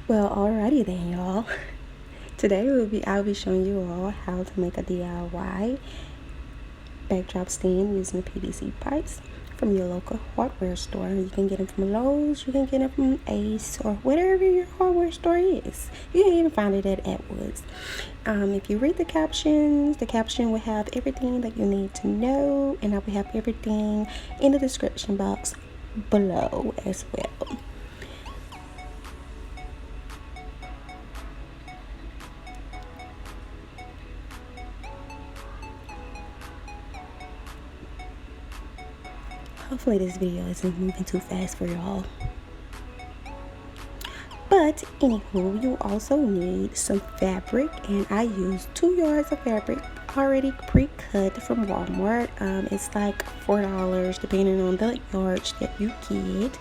Well, alrighty then, y'all. Today I'll be showing you all how to make a DIY backdrop stand using the PVC pipes from your local hardware store. You can get them from Lowe's, you can get them from Ace, or whatever your hardware store is. You can even find it at Atwood's. If you read the caption will have everything that you need to know, and I will have everything in the description box below as well. Hopefully this video isn't moving too fast for y'all. But anywho, you also need some fabric, and I used 2 yards of fabric already pre-cut from Walmart. It's like $4 depending on the yards that you get.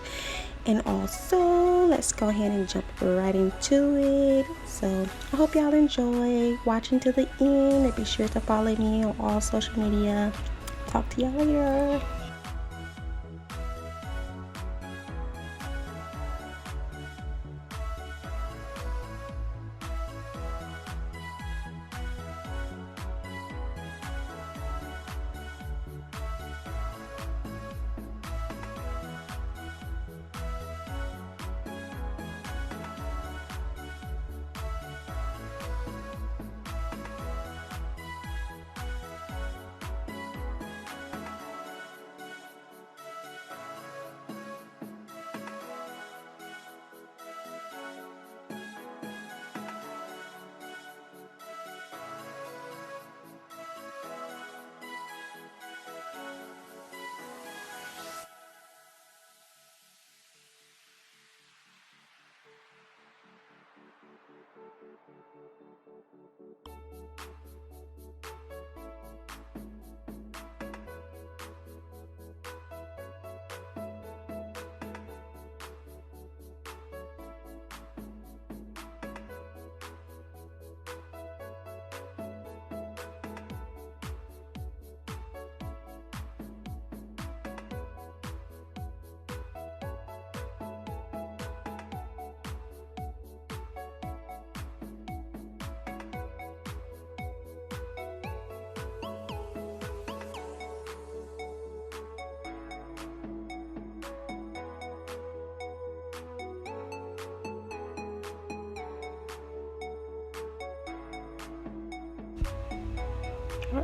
And also, let's go ahead and jump right into it. So I hope y'all enjoy watching to the end, and be sure to follow me on all social media. Talk to y'all later.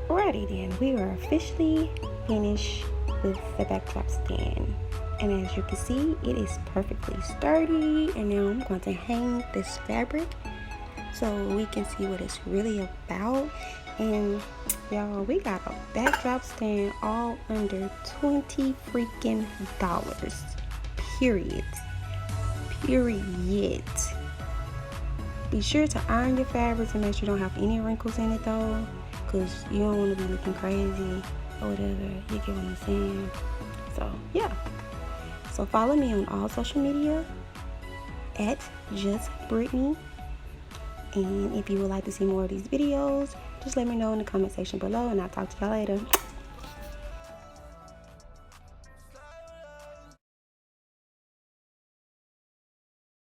Alrighty then, we are officially finished with the backdrop stand, and as you can see, it is perfectly sturdy. And now I'm going to hang this fabric so we can see what it's really about. And y'all, we got a backdrop stand all under $20 freaking dollars. Period. Be sure to iron your fabrics and make sure you don't have any wrinkles in it though, because you don't want to be looking crazy or whatever. You get what I'm saying? So yeah, so follow me on all social media at Just Brittany, and if you would like to see more of these videos, just let me know in the comment section below, and I'll talk to y'all later.